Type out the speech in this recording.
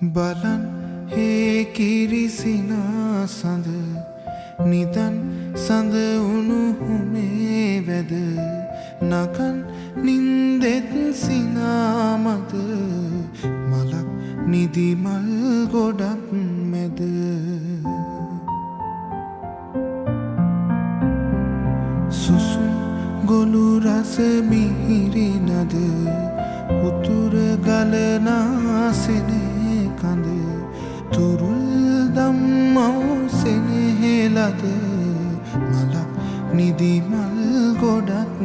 බලන් හේ කිරිසිනා සඳ නිදන් සඳ උණුහුමේ වැද නගන් නින්දෙත් සිනාමද මලක් නිදිමල් ගොඩක් මැද සුසුම් ගොළු රස මිහිරි නද උතුර ගලනා සෙනෙහ කඳ තුරුල් දම්මව සෙනෙහෙලද මලක් නිදිමල් ගොඩක්